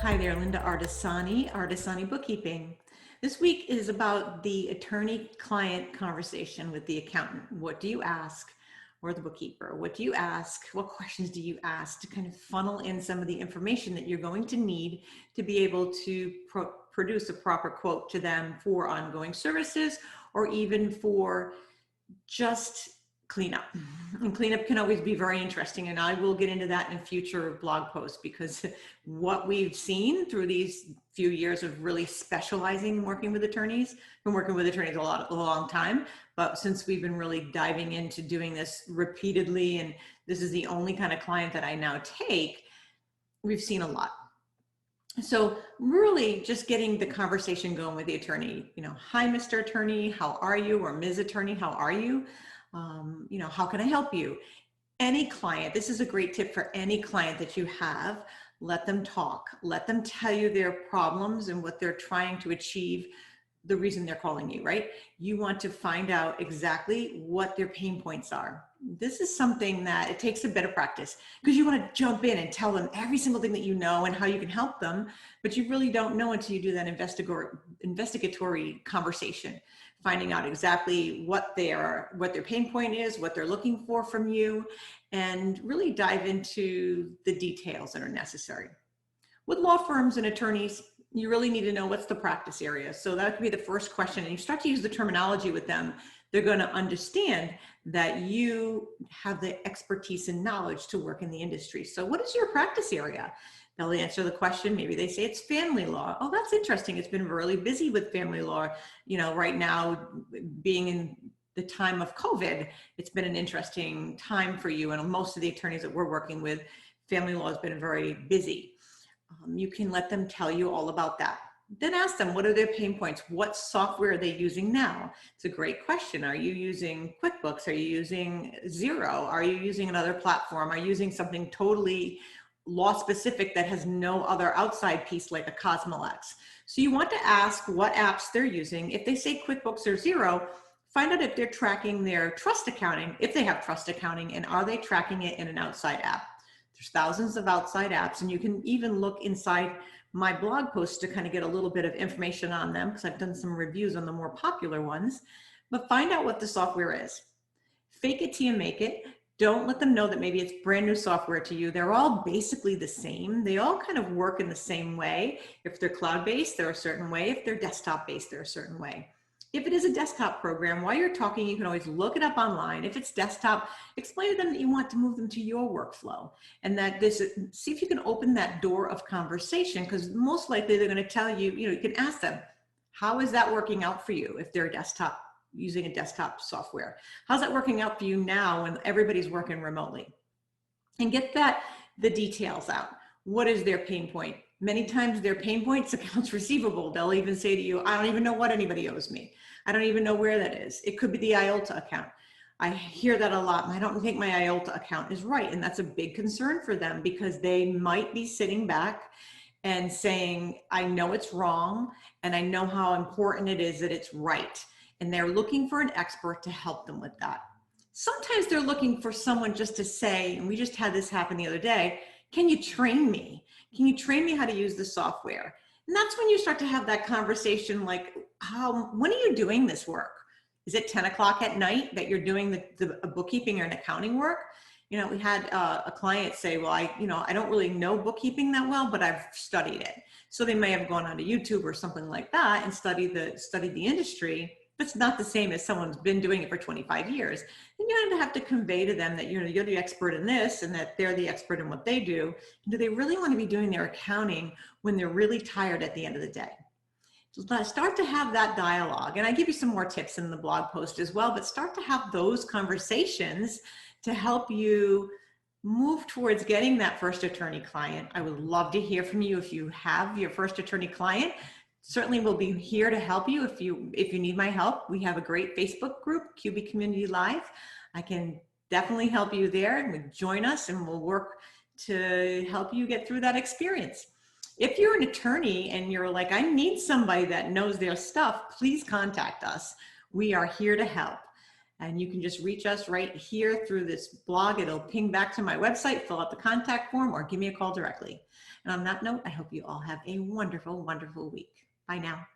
Hi there, Linda Artisani, Artisani Bookkeeping. This week is about the attorney-client conversation with the accountant. What do you ask? Or the bookkeeper? What do you ask? What questions do you ask to kind of funnel in some of the information that you're going to need to be able to produce a proper quote to them for ongoing services or even for just cleanup. And cleanup can always be very interesting, and I will get into that in future blog posts, because what we've seen through these few years of really specializing working with attorneys, been working with attorneys a long time, but since we've been really diving into doing this repeatedly, and this is the only kind of client that I now take, we've seen a lot. So really just getting the conversation going with the attorney, hi, Mr. Attorney, how are you? Or Ms. Attorney, how are you? How can I help you? Any client, this is a great tip for any client that you have. Let them talk, let them tell you their problems and what they're trying to achieve, the reason they're calling you, right? You want to find out exactly what their pain points are. This is something that it takes a bit of practice, because you want to jump in and tell them every single thing that you know and how you can help them, but you really don't know until you do that investigatory conversation, finding out exactly what their pain point is, what they're looking for from you, and really dive into the details that are necessary. With law firms and attorneys, you really need to know what's the practice area. So that could be the first question. And you start to use the terminology with them, they're going to understand that you have the expertise and knowledge to work in the industry. So what is your practice area? They'll answer the question. Maybe they say it's family law. Oh, that's interesting. It's been really busy with family law. Right now, being in the time of COVID, it's been an interesting time for you. And most of the attorneys that we're working with, family law has been very busy. You can let them tell you all about that. Then ask them, what are their pain points? What software are they using now? It's a great question. Are you using QuickBooks? Are you using Xero? Are you using another platform? Are you using something totally law specific that has no other outside piece like a Cosmolex? So you want to ask what apps they're using. If they say QuickBooks or Xero, find out if they're tracking their trust accounting, if they have trust accounting, and are they tracking it in an outside app? There's thousands of outside apps, and you can even look inside my blog posts to kind of get a little bit of information on them, because I've done some reviews on the more popular ones. But find out what the software is. Fake it till you make it. Don't let them know that maybe it's brand new software to you. They're all basically the same. They all kind of work in the same way. If they're cloud-based, they're a certain way. If they're desktop-based, they're a certain way. If it is a desktop program, while you're talking, you can always look it up online. If it's desktop, explain to them that you want to move them to your workflow, and that see if you can open that door of conversation, because most likely they're going to tell you, you can ask them, how is that working out for you if they're using a desktop software? How's that working out for you now when everybody's working remotely? And get the details out. What is their pain point? Many times their pain point's accounts receivable. They'll even say to you, I don't even know what anybody owes me. I don't even know where that is. It could be the IOLTA account. I hear that a lot, and I don't think my IOLTA account is right. And that's a big concern for them, because they might be sitting back and saying, I know it's wrong, and I know how important it is that it's right. And they're looking for an expert to help them with that. Sometimes they're looking for someone just to say, and we just had this happen the other day, can you train me? Can you train me how to use the software? And that's when you start to have that conversation like, when are you doing this work? Is it 10 o'clock at night that you're doing the bookkeeping or an accounting work? We had a client say, well, I don't really know bookkeeping that well, but I've studied it. So they may have gone onto YouTube or something like that and studied the industry. That's not the same as someone's been doing it for 25 years. And you have to convey to them that you're the expert in this and that they're the expert in what they do. And do they really want to be doing their accounting when they're really tired at the end of the day? So start to have that dialogue. And I give you some more tips in the blog post as well, but start to have those conversations to help you move towards getting that first attorney client. I would love to hear from you if you have your first attorney client. Certainly we'll be here to help you if you need my help. We have a great Facebook group, QB Community Live. I can definitely help you there, and join us and we'll work to help you get through that experience. If you're an attorney and you're like, I need somebody that knows their stuff, please contact us. We are here to help. And you can just reach us right here through this blog. It'll ping back to my website, fill out the contact form, or give me a call directly. And on that note, I hope you all have a wonderful, wonderful week. Bye now.